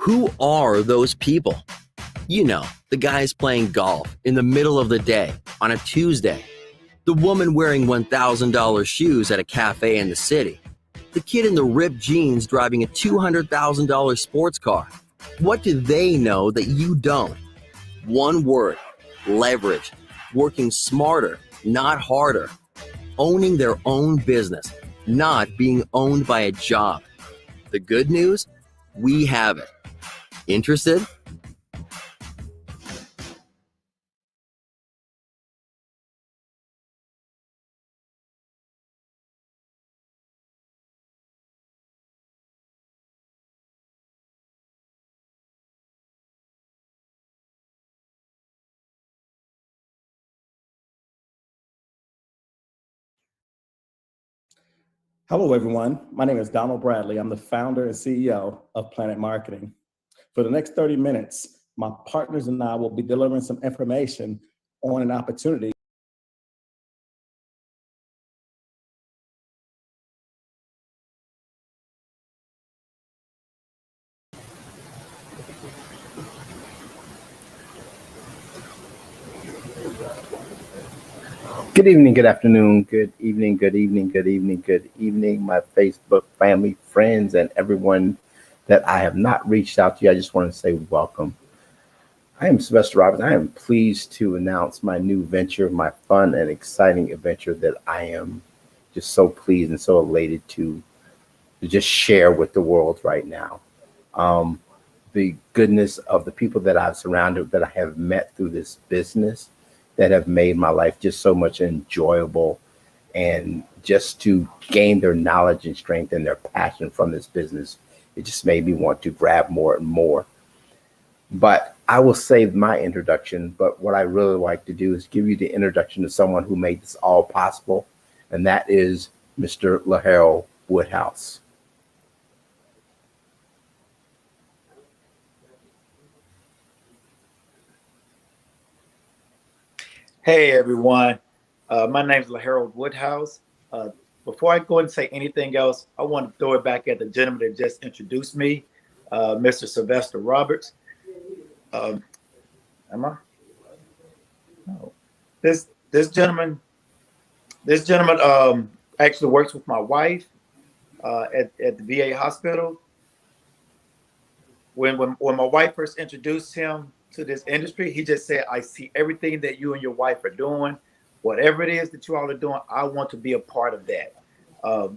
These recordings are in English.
Who are those people? You know, the guys playing golf in the middle of the day on a Tuesday, the woman wearing $1,000 shoes at a cafe in the city, the kid in the ripped jeans driving a $200,000 sports car. What do they know that you don't? One word: leverage. Working smarter, not harder. Owning their own business, not being owned by a job. The good news? We have it. Interested? Hello, everyone. My name is Donald Bradley. I'm the founder and CEO of Planet Marketing. For the next 30 minutes, my partners and I will be delivering some information on an opportunity. Good evening, good afternoon, good evening, good evening, good evening, good evening, my Facebook family, friends, and everyone that I have not reached out to. I just want to say welcome. I am Sylvester Roberts. I am pleased to announce my new venture, my fun and exciting adventure that I am just so pleased and so elated to just share with the world right now. The goodness of the people that I've surrounded, that I have met through this business, that have made my life just so much enjoyable, and just to gain their knowledge and strength and their passion from this business, it just made me want to grab more and more. But I will save my introduction, but what I really like to do is give you the introduction to someone who made this all possible, and that is Mr. LaHarold Woodhouse. Hey everyone, my name is LaHarold Woodhouse. Before I go and say anything else, I want to throw it back at the gentleman that just introduced me, Mr. Sylvester Roberts. Am I? No. This gentleman actually works with my wife at the VA hospital. When my wife first introduced him to this industry, he just said, "I see everything that you and your wife are doing. Whatever it is that you all are doing, I want to be a part of that."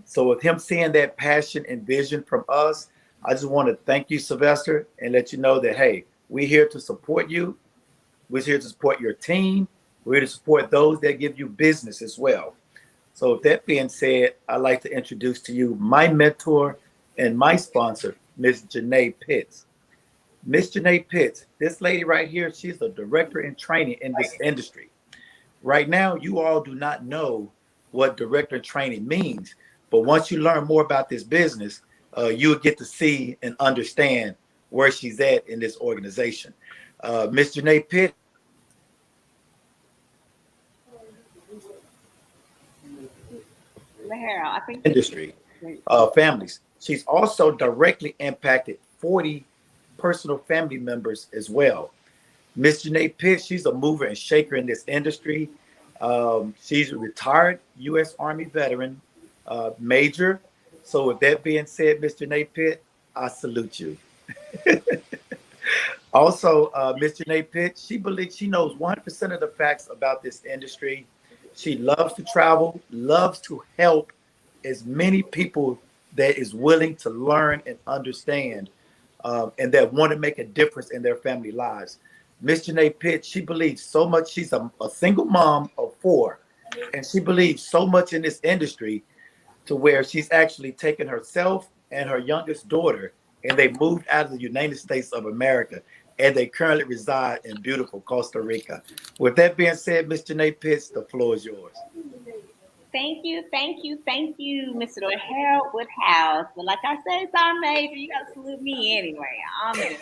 So with him seeing that passion and vision from us, I just want to thank you, Sylvester, and let you know that, hey, we're here to support you. We're here to support your team. We're here to support those that give you business as well. So with that being said, I'd like to introduce to you my mentor and my sponsor, Ms. Janae Pitts. Miss Janae Pitts, this lady right here, she's a director in training in this industry. Right now, you all do not know what director in training means, but once you learn more about this business, you'll get to see and understand where she's at in this organization. Miss Janae Pitts. I think industry, families. She's also directly impacted 40 personal family members as well. Miss Janae Pitts, she's a mover and shaker in this industry. She's a retired U.S. Army veteran, major. So with that being said, Miss Janae Pitts, I salute you. Also, Miss Janae Pitts, she believes she knows 100% of the facts about this industry. She loves to travel, loves to help as many people that is willing to learn and understand, and that want to make a difference in their family lives. Miss Janae Pitts, she believes so much. She's a single mom of 4, and she believes so much in this industry to where she's actually taken herself and her youngest daughter, and they moved out of the United States of America, and they currently reside in beautiful Costa Rica. With that being said, Miss Janae Pitts, the floor is yours. Thank you, Mr. LaHarold Woodhouse. But like I said, it's our major. You got to salute me anyway. I'm just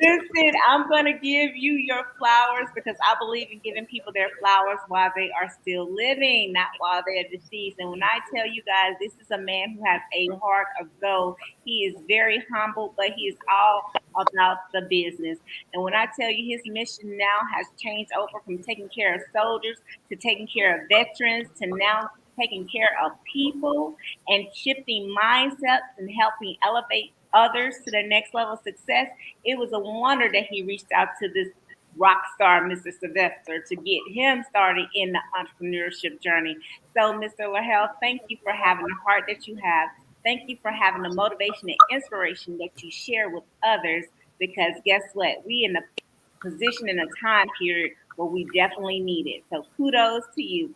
Listen, I'm going to give you your flowers because I believe in giving people their flowers while they are still living, not while they're deceased. And when I tell you guys, this is a man who has a heart of gold. He is very humble, but he is all about the business. And when I tell you his mission now has changed over from taking care of soldiers to taking care of veterans to now taking care of people and shifting mindsets and helping elevate others to the next level of success, it was a wonder that he reached out to this rock star, Mr. Sylvester, to get him started in the entrepreneurship journey. So, Mr. LaHelle, thank you for having the heart that you have. Thank you for having the motivation and inspiration that you share with others. Because guess what? We in a position in a time period where we definitely need it. So kudos to you.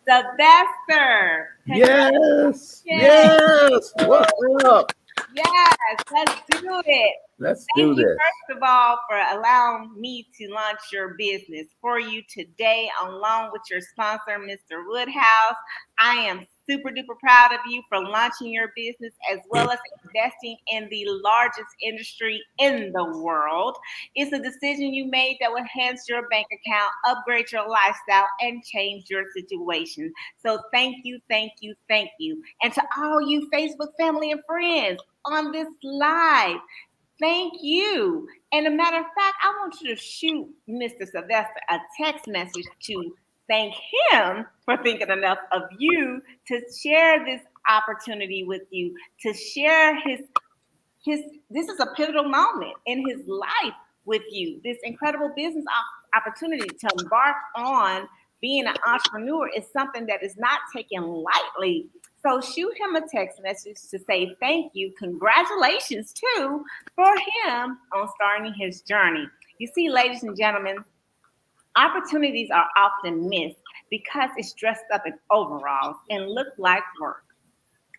Sylvester. Yes. Yes. What's up? Yes, let's do it. Let's Thank do you, this. first of all, for allowing me to launch your business for you today, along with your sponsor, Mr. Woodhouse. I am super duper proud of you for launching your business as well as investing in the largest industry in the world. It's a decision you made that will enhance your bank account, upgrade your lifestyle, and change your situation. So thank you, thank you, thank you. And to all you Facebook family and friends on this live, thank you. And a matter of fact, I want you to shoot Mr. Sylvester a text message to thank him for thinking enough of you to share this opportunity with you, to share his this is a pivotal moment in his life with you. This incredible business opportunity to embark on being an entrepreneur is something that is not taken lightly. So shoot him a text message to say thank you, congratulations too, for him on starting his journey. You see, ladies and gentlemen, opportunities are often missed because it's dressed up in overalls and look like work.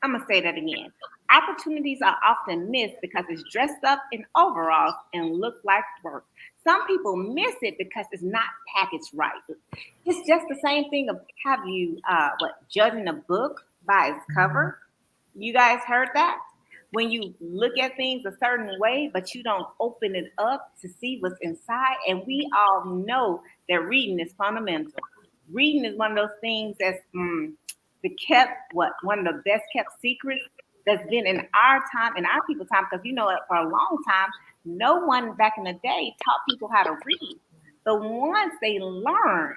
I'm going to say that again. Opportunities are often missed because it's dressed up in overalls and look like work. Some people miss it because it's not packaged right. It's just the same thing of have you judging a book by its cover? You guys heard that? When you look at things a certain way, but you don't open it up to see what's inside. And we all know that reading is fundamental. Reading is one of those things that's one of the best kept secrets that's been in our time, in our people's time, because for a long time, no one back in the day taught people how to read. But once they learned,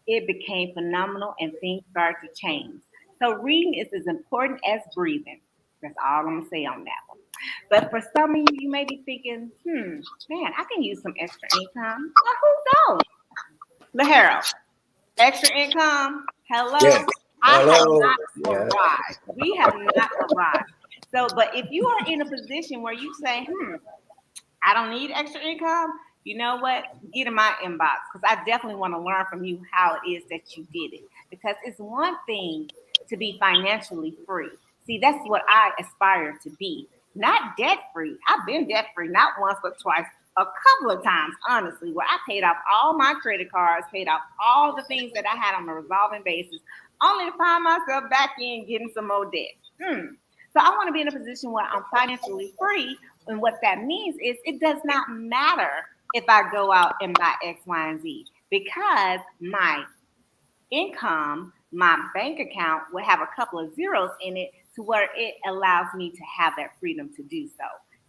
it became phenomenal and things started to change. So reading is as important as breathing. That's all I'm gonna say on that one. But for some of you, you may be thinking, man, I can use some extra income. Well, who don't? LaHarold, extra income, hello? Yes. I have Hello. not Yes. arrived. We have not arrived. So, but if you are in a position where you say, I don't need extra income, you know what? Get in my inbox because I definitely want to learn from you how it is that you did it. Because it's one thing to be financially free. See, that's what I aspire to be. Not debt free. I've been debt free, not once, but twice, a couple of times, honestly, where I paid off all my credit cards, paid off all the things that I had on a revolving basis, only to find myself back in getting some more debt. So I want to be in a position where I'm financially free. And what that means is it does not matter if I go out and buy X, Y, and Z because my income, my bank account will have a couple of zeros in it to where it allows me to have that freedom to do so.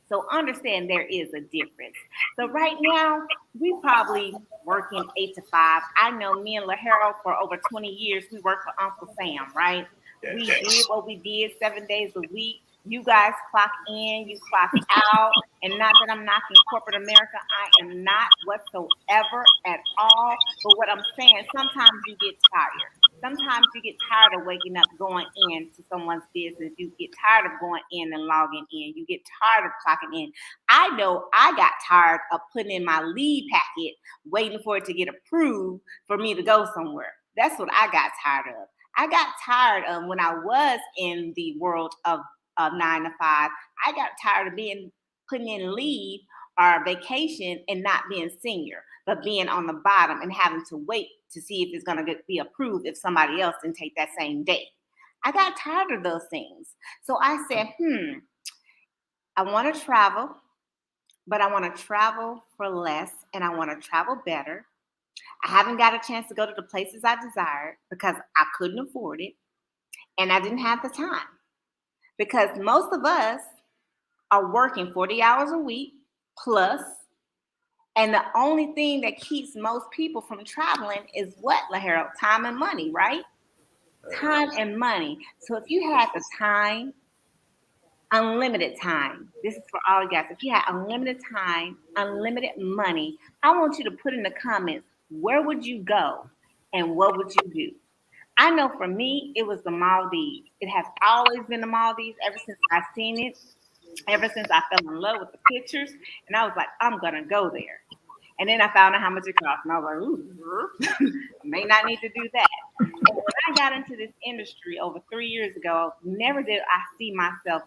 So understand there is a difference. So right now, we probably working 8 to 5. I know me and LaHarold for over 20 years, we worked for Uncle Sam, right? We did what we did 7 days a week. You guys clock in, you clock out. And not that I'm knocking corporate America, I am not whatsoever at all. But what I'm saying, sometimes you get tired. Sometimes you get tired of waking up, going into someone's business. You get tired of going in and logging in. You get tired of clocking in. I know I got tired of putting in my leave packet, waiting for it to get approved for me to go somewhere. That's what I got tired of. I got tired of when I was in the world of 9 to 5. I got tired of putting in leave or vacation and not being senior, but being on the bottom and having to wait to see if it's going to be approved if somebody else didn't take that same day. I got tired of those things. So I said, I want to travel. but I want to travel for less and I want to travel better. I haven't got a chance to go to the places I desired because I couldn't afford it and I didn't have the time. Because most of us are working 40 hours a week plus, and the only thing that keeps most people from traveling is what, LaHarold? Time and money, right? Time and money. So if you had the time, unlimited time, this is for all you guys. If you had unlimited time, unlimited money, I want you to put in the comments, where would you go and what would you do? I know for me, it was the Maldives. It has always been the Maldives ever since I've seen it, ever since I fell in love with the pictures. And I was like, I'm going to go there. And then I found out how much it cost. And I was like, ooh, I may not need to do that. And when I got into this industry over 3 years ago, never did I see myself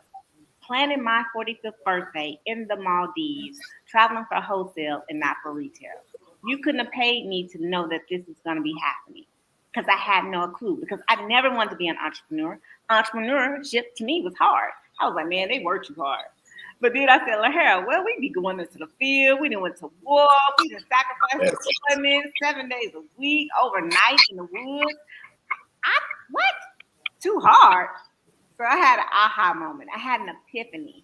planning my 45th birthday in the Maldives, traveling for wholesale and not for retail. You couldn't have paid me to know that this was going to be happening because I had no clue, because I never wanted to be an entrepreneur. Entrepreneurship to me was hard. I was like, man, they work too hard. But then I said, LaHarold, well, we be going into the field. We done went to war. We done sacrificed women 7 days a week, overnight in the woods. What? Too hard. So I had an aha moment. I had an epiphany.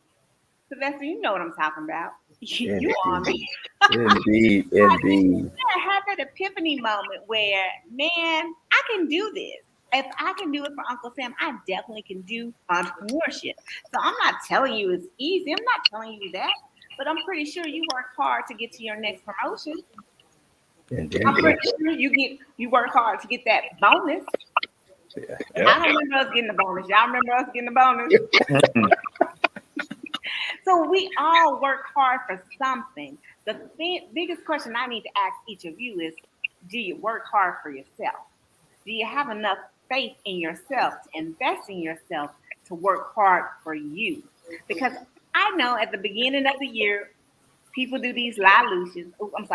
Sylvester, you know what I'm talking about. You on me. Indeed. I had that epiphany moment where, man, I can do this. If I can do it for Uncle Sam, I definitely can do entrepreneurship. So I'm not telling you it's easy. I'm not telling you that. But I'm pretty sure you work hard to get to your next promotion. Indeed. I'm pretty sure you work hard to get that bonus. Yeah. I don't remember us getting the bonus. Y'all remember us getting the bonus? So we all work hard for something. The biggest question I need to ask each of you is, do you work hard for yourself? Do you have enough faith in yourself to invest in yourself to work hard for you? Because I know at the beginning of the year, people do these resolutions of what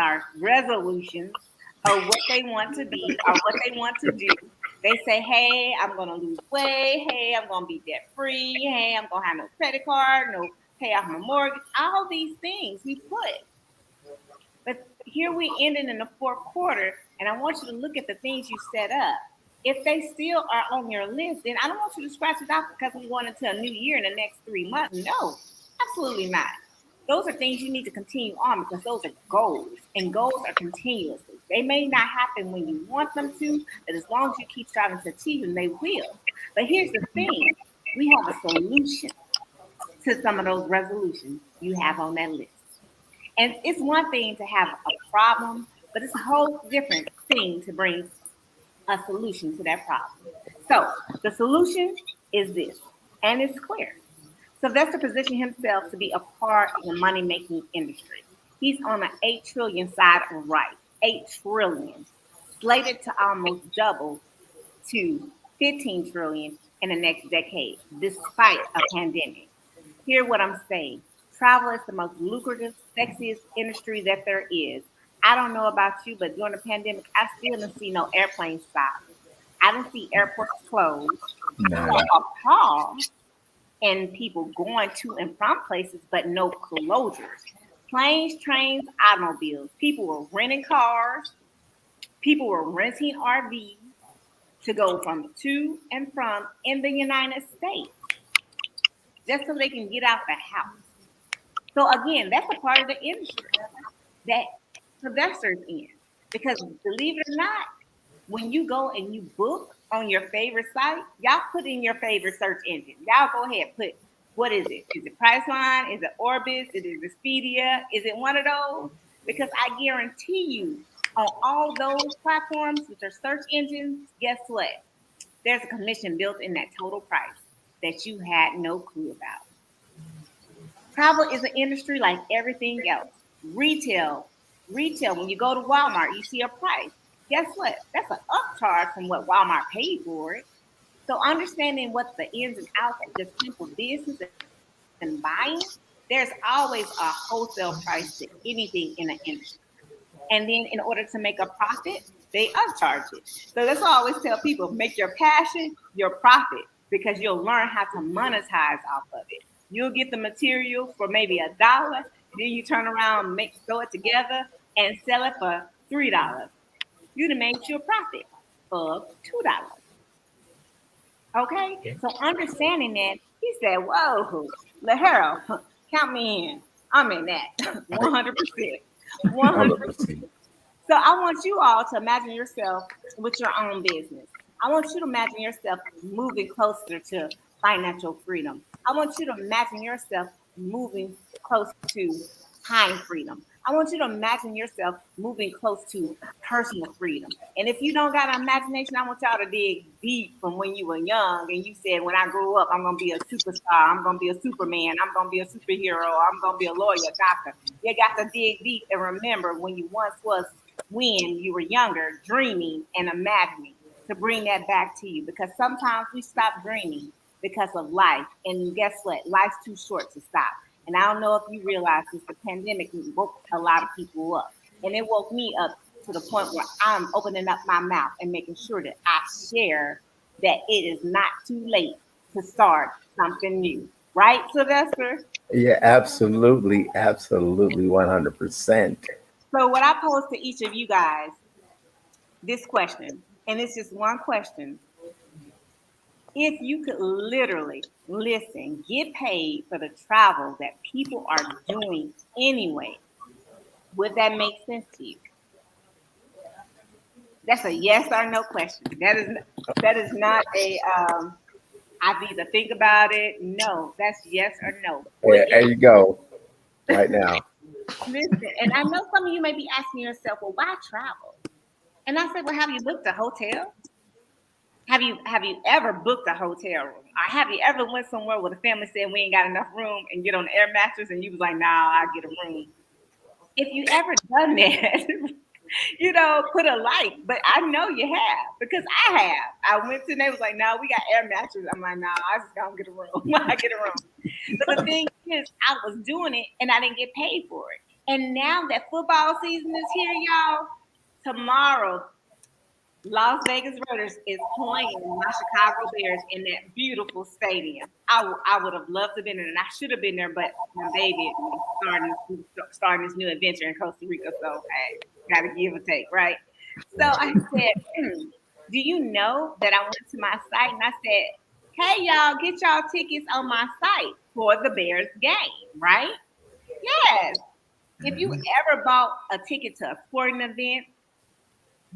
they want to be or what they want to do. They say, hey, I'm going to lose weight. Hey, I'm going to be debt free. Hey, I'm going to have no credit card, no pay off my mortgage. All these things we put. But here we ended in the fourth quarter, and I want you to look at the things you set up. If they still are on your list, then I don't want you to scratch it off because we going into a new year in the next 3 months. No, absolutely not. Those are things you need to continue on because those are goals, and goals are continuous. They may not happen when you want them to, but as long as you keep striving to achieve them, they will. But here's the thing. We have a solution to some of those resolutions you have on that list. And it's one thing to have a problem, but it's a whole different thing to bring a solution to that problem. So the solution is this, and it's clear. Sylvester positioned himself to be a part of the money-making industry. He's on the 8 trillion side of right, 8 trillion, slated to almost double to 15 trillion in the next decade, despite a pandemic. Hear what I'm saying. Travel is the most lucrative, sexiest industry that there is. I don't know about you, but during the pandemic, I still didn't see no airplanes stop. I didn't see airports closed. I saw a pause in people going to and from places, but no closures. Planes, trains, automobiles. People were renting cars. People were renting RVs to go from to and from in the United States, just so they can get out the house. So again, that's a part of the industry that Sylvester's in. Because believe it or not, when you go and you book on your favorite site, y'all put in your favorite search engine. Y'all go ahead, put, what is it? Is it Priceline? Is it Orbis? Is it Expedia? Is it one of those? Because I guarantee you, on all those platforms, which are search engines, guess what? There's a commission built in that total price that you had no clue about. Travel is an industry like everything else. Retail, when you go to Walmart, you see a price. Guess what? That's an upcharge from what Walmart paid for it. So understanding what the ins and outs of just simple business and buying, there's always a wholesale price to anything in the industry. And then in order to make a profit, they upcharge it. So that's why I always tell people, make your passion your profit, because you'll learn how to monetize off of it. You'll get the material for maybe $1, Then you turn around, throw it together, and sell it for $3. You'd have made you a profit of $2. Okay? So understanding that, he said, whoa, Lahero, count me in. I'm in that 100%. 100%. 100%. So I want you all to imagine yourself with your own business. I want you to imagine yourself moving closer to financial freedom. I want you to imagine yourself moving close to time freedom. I want you to imagine yourself moving close to personal freedom. And if you don't got an imagination, I want y'all to dig deep from when you were young and you said, when I grow up, I'm going to be a superstar. I'm going to be a superman. I'm going to be a superhero. I'm going to be a lawyer, doctor. You got to dig deep and remember when you once was, when you were younger, dreaming and imagining, to bring that back to you. Because sometimes we stop dreaming because of life. And guess what? Life's too short to stop. And I don't know if you realize this, the pandemic woke a lot of people up. And it woke me up to the point where I'm opening up my mouth and making sure that I share that it is not too late to start something new. Right, Sylvester? Yeah, absolutely. Absolutely. 100%. So what I pose to each of you guys, this question, and it's just one question. If you could literally listen, get paid for the travel that people are doing anyway, would that make sense to you? That's a yes or no question. That is not a I need to think about it. No, that's yes or no. Yeah, there you go. Right now. Listen, and I know some of you may be asking yourself, well, why travel? And I said, well, have you booked a hotel? Have you ever booked a hotel room? Or have you ever went somewhere where the family said we ain't got enough room and get on the air mattress and you was like, nah, I'll get a room. If you ever done that, put a like. But I know you have, because I have. I went to and they was like, no, we got air mattresses. I'm like, no, I just gonna get a room. I get a room. But the thing is, I was doing it and I didn't get paid for it. And now that football season is here, y'all, tomorrow Las Vegas Raiders is playing my Chicago Bears in that beautiful stadium. I would have loved to have been there, and I should have been there, but my baby is starting this new adventure in Costa Rica, so hey, got to give or take, right? So I said, do you know that I went to my site and I said, hey, y'all, get y'all tickets on my site for the Bears game, right? Yes. If you ever bought a ticket to a sporting event,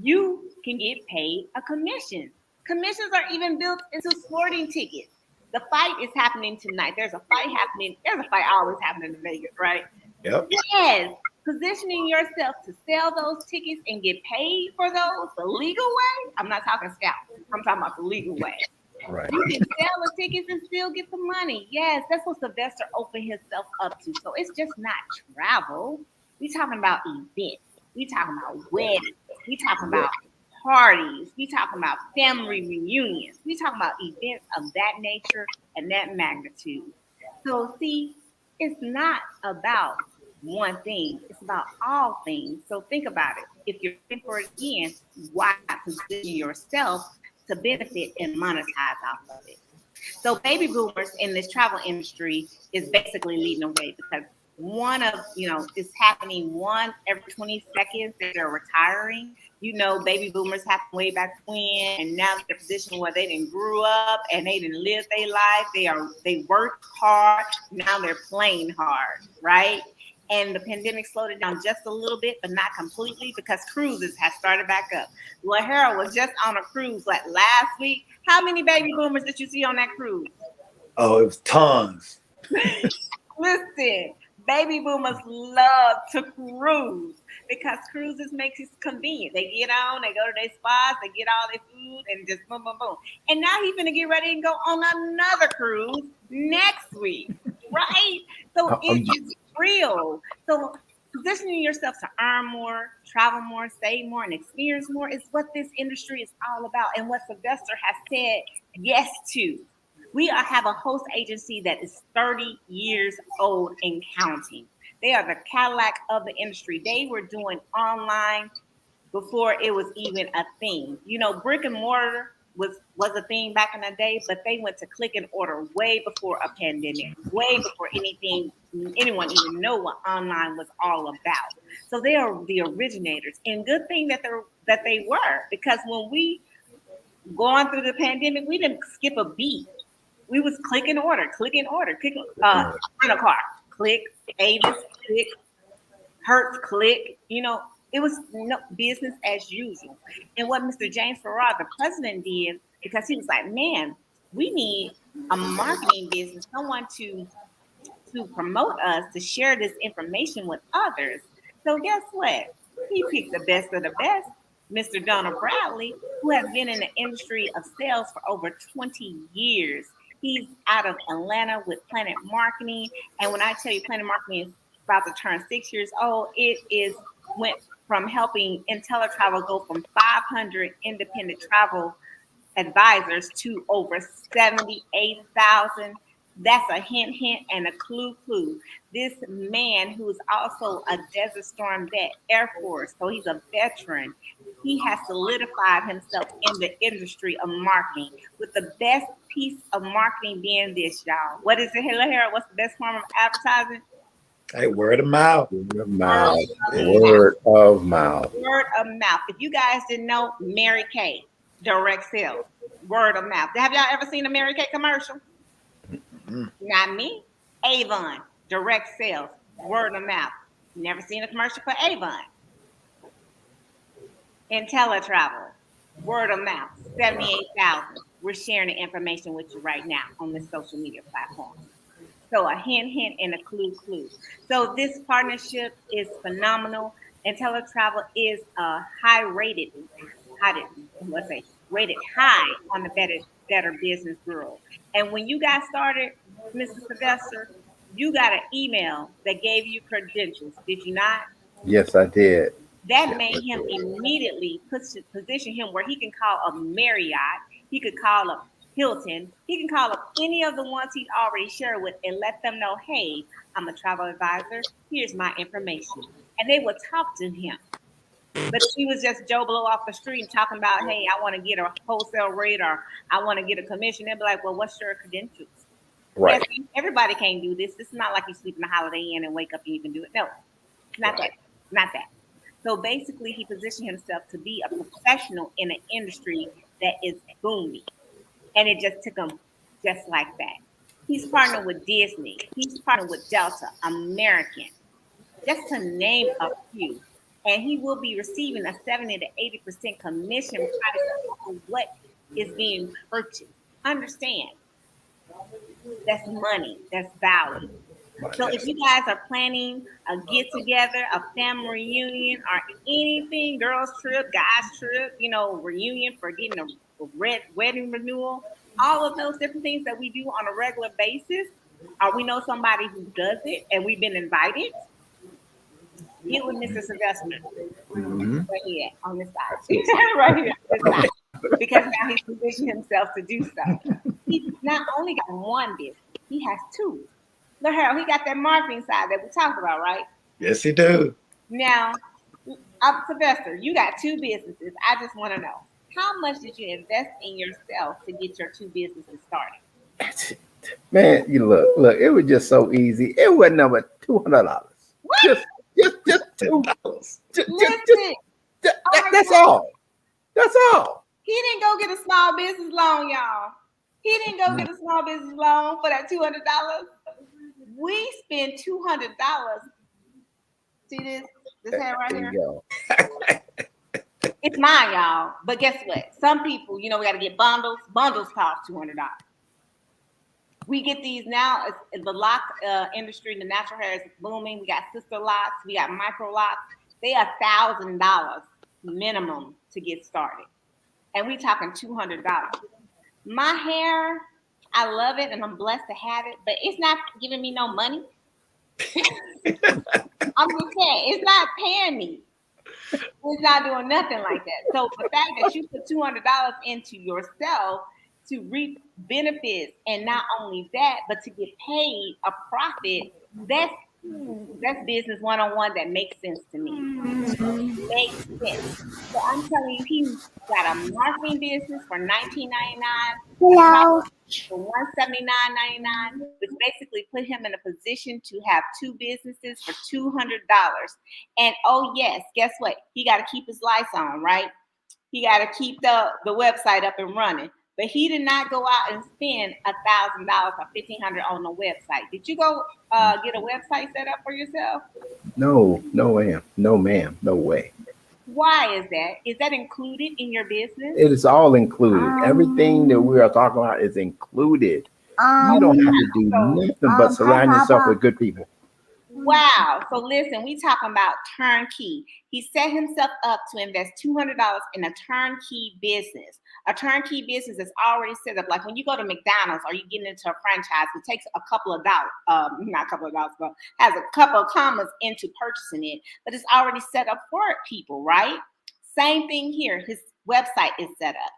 you can get paid a commission. Commissions are even built into sporting tickets. The fight is happening tonight. There's a fight happening. There's a fight always happening in Vegas, right? Yep. Yes. Positioning yourself to sell those tickets and get paid for those the legal way. I'm not talking scalp. I'm talking about the legal way. Right. You can sell the tickets and still get the money. Yes, that's what Sylvester opened himself up to. So it's just not travel. We talking about events. We talking about weddings. We talking about parties. We talking about family reunions. We talking about events of that nature and that magnitude. So see, it's not about one thing. It's about all things. So think about it. If you're looking for it again, why not position yourself to benefit and monetize off of it? So baby boomers in this travel industry is basically leading the way, because it's happening one every 20 seconds that they're retiring. Baby boomers happened way back when, and now they're in a position where they didn't grew up and they didn't live their life. They worked hard. Now they're playing hard, right? And the pandemic slowed it down just a little bit, but not completely, because cruises have started back up. Lahara was just on a cruise last week. How many baby boomers did you see on that cruise? Oh, it was tons. Listen, baby boomers love to cruise because cruises makes it convenient. They get on, they go to their spots, they get all their food, and just boom, boom, boom. And now he's gonna get ready and go on another cruise next week, right? So it's real. So positioning yourself to earn more, travel more, save more, and experience more is what this industry is all about, and what Sylvester has said yes to. We have a host agency that is 30 years old and counting. They are the Cadillac of the industry. They were doing online before it was even a thing. Brick and mortar was a thing back in the day, but they went to click and order way before a pandemic, way before anyone even know what online was all about. So they are the originators, and good thing that they were, because when we going through the pandemic, we didn't skip a beat. We was click and order, click, rent a car, click, Avis, click, Hertz, click. It was business as usual. And what Mr. James Farrar, the president, did, because he was like, man, we need a marketing business, someone to promote us, to share this information with others. So guess what? He picked the best of the best, Mr. Donald Bradley, who has been in the industry of sales for over 20 years. He's out of Atlanta with Planet Marketing. And when I tell you Planet Marketing is about to turn 6 years old, went from helping IntelliTravel go from 500 independent travel advisors to over 78,000. That's a hint, and a clue. This man, who's also a Desert Storm vet, Air Force, so he's a veteran. He has solidified himself in the industry of marketing, with the best piece of marketing being this, y'all. What is it, Harold? What's the best form of advertising? Hey, word of mouth. Word of mouth. Word of mouth. Word of mouth. If you guys didn't know, Mary Kay, direct sales, word of mouth. Have y'all ever seen a Mary Kay commercial? Mm-hmm. Not me. Avon, direct sales, word of mouth. Never seen a commercial for Avon. IntelliTravel, word of mouth, 78,000. We're sharing the information with you right now on this social media platform. So a hint, and a clue. So this partnership is phenomenal. IntelliTravel is rated high on the Better Business Bureau. And when you got started, Mr. Sylvester, you got an email that gave you credentials, did you not? Yes, I did. That made him immediately position him where he can call a Marriott, he could call a Hilton, he can call up any of the ones he'd already shared with and let them know, hey, I'm a travel advisor, here's my information. And they would talk to him. But if he was just Joe Blow off the street talking about, hey, I want to get a wholesale rate or I want to get a commission, they'd be like, well, what's your credentials? Right. Yes, everybody can't do this. This is not like you sleep in a Holiday Inn and wake up and you can do it. No, not that. Not that. So basically, he positioned himself to be a professional in an industry that is booming. And it just took him just like that. He's partnered with Disney. He's partnered with Delta, American, just to name a few. And he will be receiving a 70 to 80% commission price on what is being purchased. Understand, that's money, that's value. So if you guys are planning a get together, a family reunion, or anything, girls trip, guys trip, reunion for getting a wedding renewal, all of those different things that we do on a regular basis, or we know somebody who does it and we've been invited, get with Mr. Sylvester. Mm-hmm. Right here on this side. Right here on this side. Because now he's positioned himself to do so. He's not only got one business, he has two. Look, Harold, he got that marketing side that we talked about, right? Yes, he do. Now, Sylvester, you got two businesses. I just want to know, how much did you invest in yourself to get your two businesses started? Man, you look, it was just so easy. It wasn't number $200. What? Just $2. That's all. That's all. He didn't go get a small business loan, y'all. He didn't go get a small business loan for that $200. We spent $200. See this hand right here? It's mine, y'all. But guess what? Some people, we got to get bundles. Bundles cost $200. We get these now. The lock industry, the natural hair is booming. We got sister locks. We got micro locks. They are $1,000 minimum to get started. And we talking $200. My hair, I love it and I'm blessed to have it, but it's not giving me no money. I'm just saying, it's not paying me. It's not doing nothing like that. So the fact that you put $200 into yourself to reap benefits, and not only that, but to get paid a profit, that's That's business 101 that makes sense to me. Makes sense. So I'm telling you, he got a marketing business for $19.99, a Hello. for $179.99, which basically put him in a position to have two businesses for $200. And oh yes, guess what? He got to keep his lights on, right? He got to keep the website up and running. But he did not go out and spend $1,000 or $1,500 on the website. Did you go get a website set up for yourself? No, ma'am, no way. Why is that? Is that included in your business? It is all included. Everything that we are talking about is included. You don't have to do nothing but surround yourself with good people. Wow. So listen, we talking about turnkey. He set himself up to invest $200 in a turnkey business. A turnkey business is already set up. Like when you go to McDonald's or you get into a franchise, it takes a couple of dollars, not a couple of dollars, but has a couple of commas into purchasing it, but it's already set up for people, right? Same thing here. His website is set up.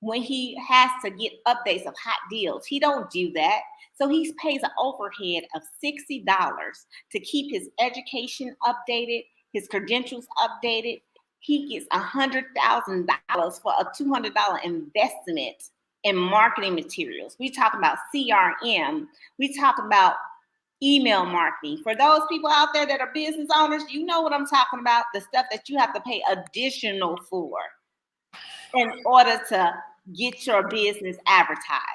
When he has to get updates of hot deals, he don't do that. So he pays an overhead of $60 to keep his education updated, his credentials updated. He gets $100,000 for a $200 investment in marketing materials. We talk about CRM. We talk about email marketing. For those people out there that are business owners, you know what I'm talking about, the stuff that you have to pay additional for in order to get your business advertised.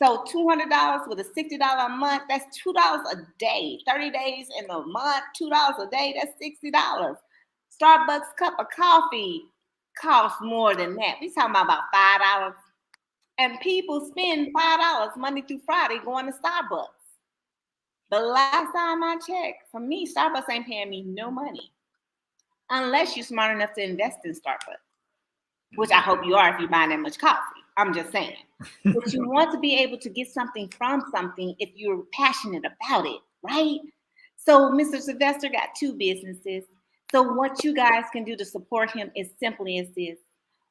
So $200 with a $60 a month, that's $2 a day. 30 days in a month, $2 a day, that's $60. Starbucks cup of coffee costs more than that. We talking about $5. And people spend $5 Monday through Friday going to Starbucks. The last time I checked, for me, Starbucks ain't paying me no money. Unless you're smart enough to invest in Starbucks, which I hope you are if you're buying that much coffee. I'm just saying. But you want to be able to get something from something if you're passionate about it, right? So Mr. Sylvester got two businesses. So what you guys can do to support him is simply as this.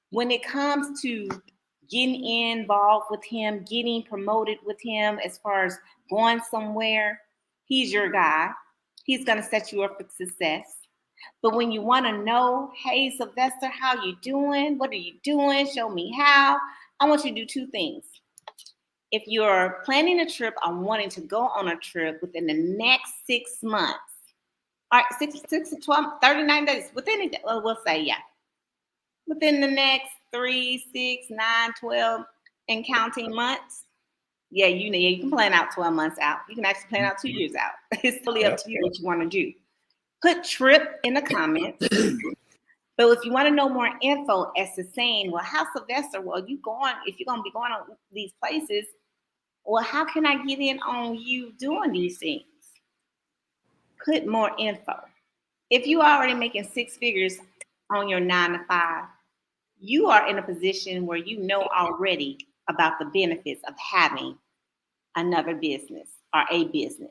When it comes to getting involved with him, getting promoted with him, as far as going somewhere, he's your guy. He's going to set you up for success. But when you want to know, hey, Sylvester, how you doing? What are you doing? Show me how. I want you to do two things. If you're planning a trip or wanting to go on a trip within the next 6 months, all right, 6 to 12, 39 days, within we'll say, yeah, within the next 3, 6, 9, 12, and counting months, yeah, you can plan out 12 months out. You can actually plan out 2 years out. It's totally up to you what you want to do. Put trip in the comments. But if you want to know more info as to saying, well, how Sylvester, well, if you're going to be going on these places, well, how can I get in on you doing these things? Put more info. If you are already making 6 figures on your 9 to 5, you are in a position where you know already about the benefits of having another business or a business.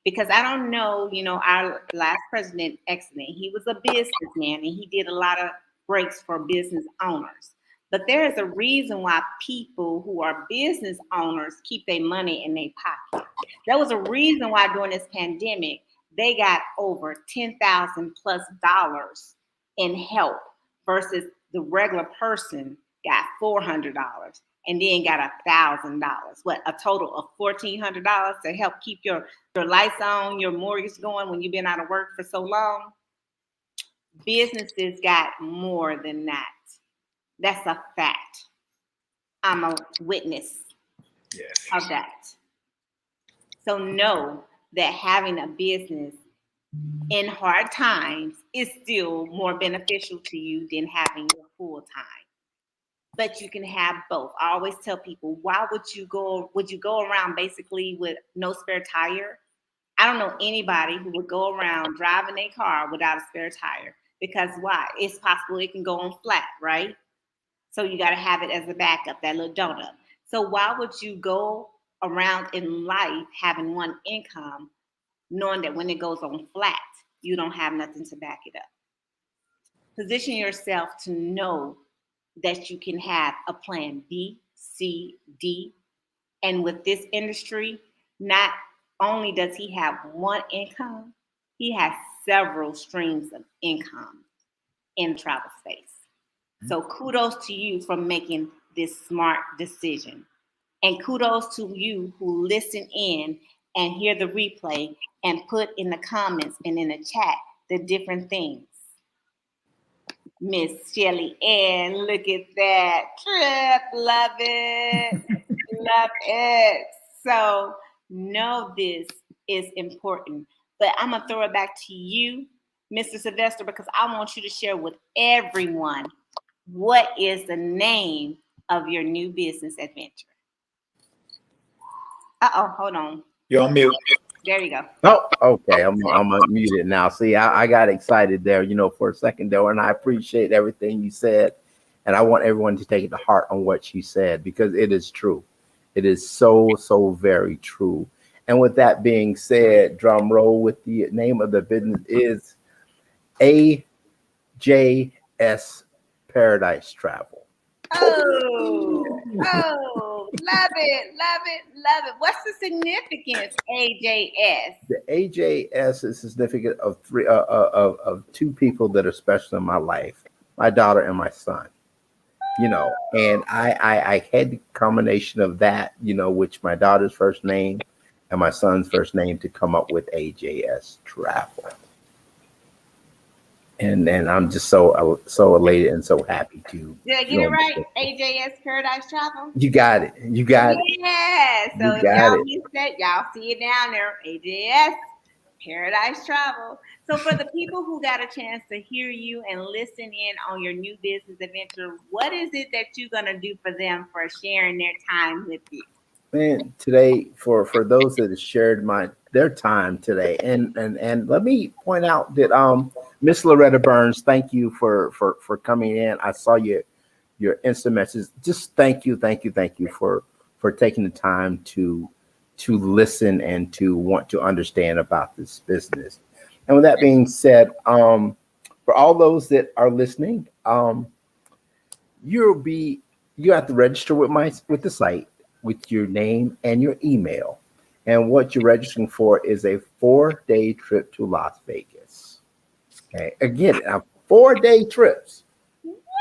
Because I don't know, our last president, excellent, he was a businessman and he did a lot of breaks for business owners. But there is a reason why people who are business owners keep their money in their pocket. There was a reason why during this pandemic, they got over $10,000 plus in help versus the regular person got $400 and then got $1,000. What, a total of $1,400 to help keep your lights on, your mortgage going when you've been out of work for so long? Businesses got more than that. That's a fact. I'm a witness of that. So know that having a business in hard times is still more beneficial to you than having your full time. But you can have both. I always tell people, why would you go around basically with no spare tire? I don't know anybody who would go around driving a car without a spare tire. Because why? It's possible it can go on flat, right? So you got to have it as a backup, that little donut. So why would you go around in life having one income, knowing that when it goes on flat, you don't have nothing to back it up? Position yourself to know that you can have a plan B, C, D. And with this industry, not only does he have one income, he has several streams of income in travel space. So kudos to you for making this smart decision. And kudos to you who listen in and hear the replay and put in the comments and in the chat the different things. Miss Shelly Ann, look at that trip. Love it. Love it. So know this is important. But I'm going to throw it back to you, Mr. Sylvester, because I want you to share with everyone what is the name of your new business adventure. Hold on. You're on mute. There you go. Oh, okay. I'm unmuted now. See, I got excited there, for a second there, and I appreciate everything you said. And I want everyone to take it to heart on what she said, because it is true. It is so, so very true. And with that being said, drum roll, with the name of the business is AJS Paradise Travel. Oh, love it, love it, love it. What's the significance, AJS? The AJS is significant of two people that are special in my life, my daughter and my son. And I had the combination of that, which my daughter's first name and my son's first name, to come up with AJS Travel. And I'm just so elated and so happy to. Did I get it right? AJS Paradise Travel? You got it. You got it. Yeah. So if y'all missed that, y'all see it down there. AJS Paradise Travel. So for the people who got a chance to hear you and listen in on your new business adventure, what is it that you're going to do for them for sharing their time with you? Man, today, for those that have shared their time today, and let me point out that Miss Loretta Burns, thank you for coming in. I saw your instant message. Just thank you for taking the time to listen and to want to understand about this business. And with that being said, for all those that are listening, you have to register with the site with your name and your email. And what you're registering for is a 4-day trip to Las Vegas. Okay, again, 4-day trips.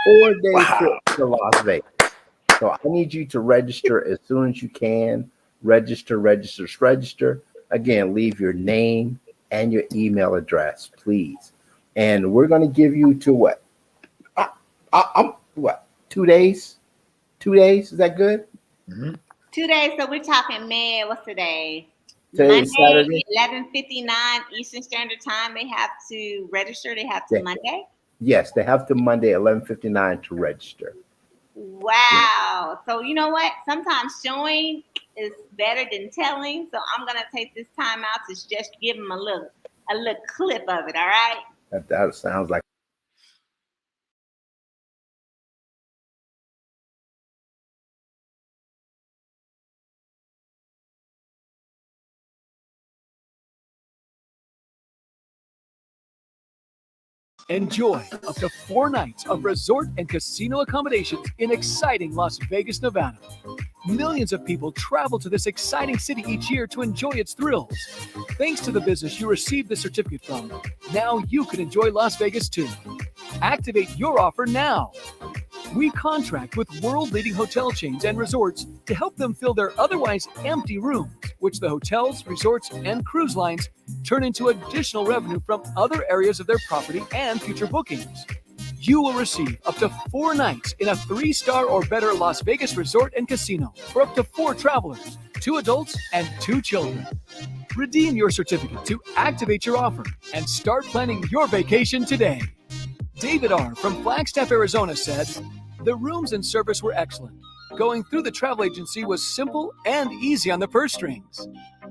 4-day trip to Las Vegas. So I need you to register as soon as you can. Register. Again, leave your name and your email address, please. And we're going to give you to what? 2 days? 2 days? Is that good? Mm-hmm. 2 days. So we're talking, man, what's today? Today's Monday, Saturday. 11:59 Eastern Standard Time. They have to register. They have to Monday. Yes, they have to Monday 11:59 to register. Wow. So you know what? Sometimes showing is better than telling. So I'm gonna take this time out to just give them a little clip of it. All right. That sounds like. Enjoy up to 4 nights of resort and casino accommodations in exciting Las Vegas, Nevada. Millions of people travel to this exciting city each year to enjoy its thrills. Thanks to the business you received the certificate from, now you can enjoy Las Vegas too. Activate your offer now. We contract with world-leading hotel chains and resorts to help them fill their otherwise empty rooms, which the hotels, resorts, and cruise lines turn into additional revenue from other areas of their property and future bookings. You will receive up to 4 nights in a 3-star or better Las Vegas resort and casino for up to 4 travelers, 2 adults, and 2 children. Redeem your certificate to activate your offer and start planning your vacation today. David R. from Flagstaff, Arizona said, "The rooms and service were excellent. Going through the travel agency was simple and easy on the purse strings.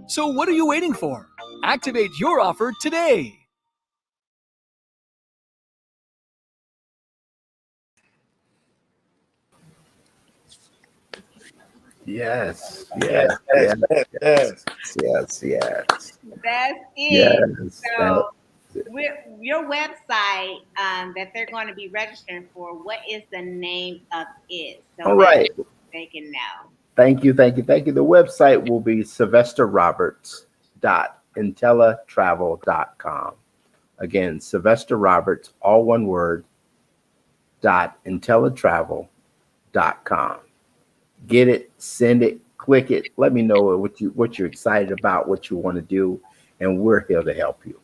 So what are you waiting for? Activate your offer today." Yes. That's it. Yes. So your website that they're going to be registering for, what is the name of it? So all right. They can know. Thank you. The website will be SylvesterRoberts.com. www.intellitravel.com. Again, Sylvester Roberts, all one word, .intellitravel.com. Get it, send it, click it. Let me know what you're excited about, what you want to do, and we're here to help you.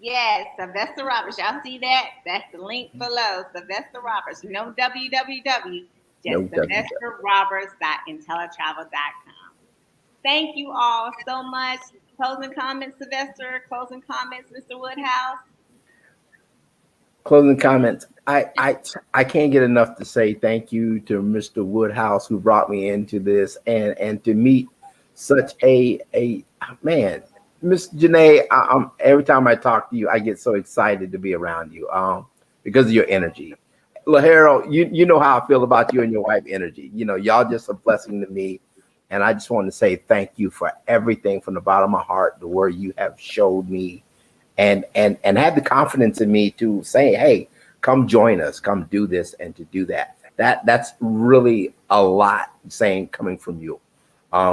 Yes, Sylvester Roberts. Y'all see that? That's the link below. Sylvester Roberts. No www. Just SylvesterRoberts.intellitravel.com. Thank you all so much. Closing comments, Sylvester. Closing comments, Mr. Woodhouse. Closing comments. I can't get enough to say thank you to Mr. Woodhouse, who brought me into this, and to meet such a man. Miss Janae, every time I talk to you, I get so excited to be around you because of your energy. Lahero, you know how I feel about you and your wife energy. You know, y'all just a blessing to me. And I just want to say thank you for everything from the bottom of my heart, the word you have showed me and had the confidence in me to say, hey, come join us, come do this and to do that. That's really a lot saying coming from you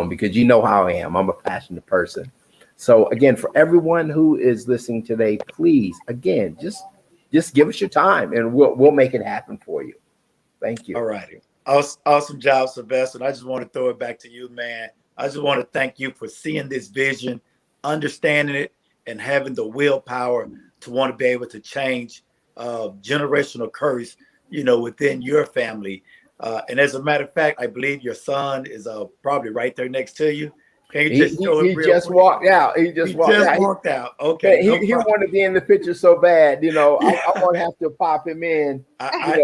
because you know how I am. I'm a passionate person. So again, for everyone who is listening today, please, again, just give us your time and we'll make it happen for you. Thank you. All righty. Awesome job, Sylvester. And I just want to throw it back to you, man. I just want to thank you for seeing this vision, understanding it, and having the willpower to want to be able to change generational curse, within your family. And as a matter of fact, I believe your son is probably right there next to you. Can you just show it real just quick? walked out. He just walked out. Okay. He wanted to be in the picture so bad. I'm gonna have to pop him in. I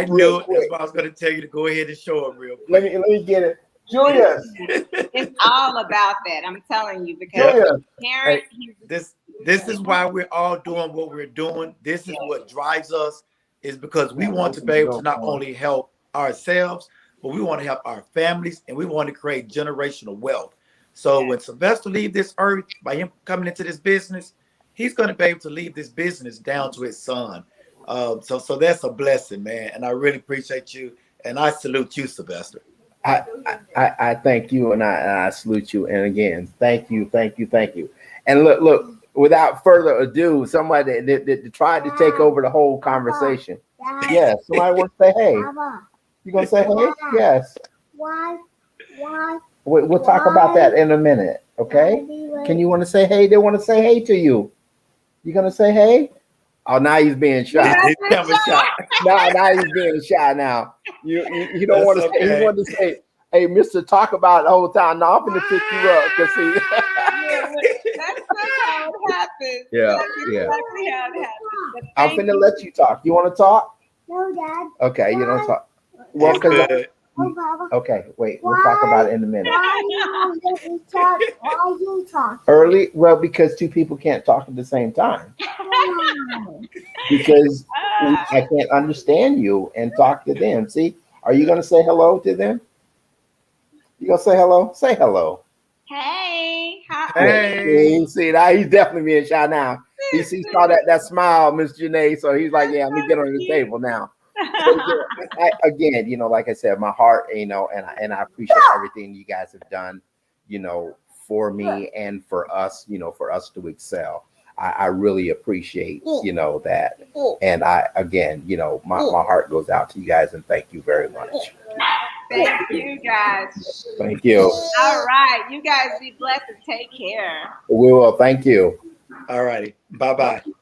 knew it. That's why I was gonna tell you to go ahead and show him real quick. Let me get it. Julius. It's all about that. I'm telling you, because parent, this is why we're all doing what we're doing. This is what drives us, is because we want to be able to not only help ourselves, but we want to help our families, and we want to create generational wealth. So when Sylvester leaves this earth, by him coming into this business, he's going to be able to leave this business down to his son. So that's a blessing, man. And I really appreciate you. And I salute you, Sylvester. I thank you, and I salute you. And again, thank you. And look, without further ado, somebody that tried to take over the whole conversation. Yes, somebody wants to say hey. You gonna say hey? Yes. Why? We'll talk about that in a minute, okay? Can you want to say hey? They want to say hey to you. You gonna say hey? Oh, now he's being shy. He's becoming shy. Now he's being shy. Now you don't want to say. He wanted to say, "Hey, Mister, talk about it the whole time." No, I'm gonna pick you up because see. That's how it happens. Yeah. Exactly how it happens. I'm finna let you talk. You want to talk? No, Dad. Okay, you don't talk. Well, because okay, wait. We'll talk about it in a minute. Why you talk? Why you talk? Early? Well, because two people can't talk at the same time. Because I can't understand you and talk to them. See, are you going to say hello to them? You going to say hello? Say hello. Hey. Hey. See, now he's definitely being shy now. He saw that smile, Miss Janae, so he's like, yeah, let me get on the table now. So again, like I said, my heart, and I appreciate everything you guys have done, for me and for us, for us to excel. I really appreciate, that. And my heart goes out to you guys, and thank you very much. Thank you, guys. Thank you. All right. You guys be blessed and take care. We will. Thank you. All righty. Bye-bye.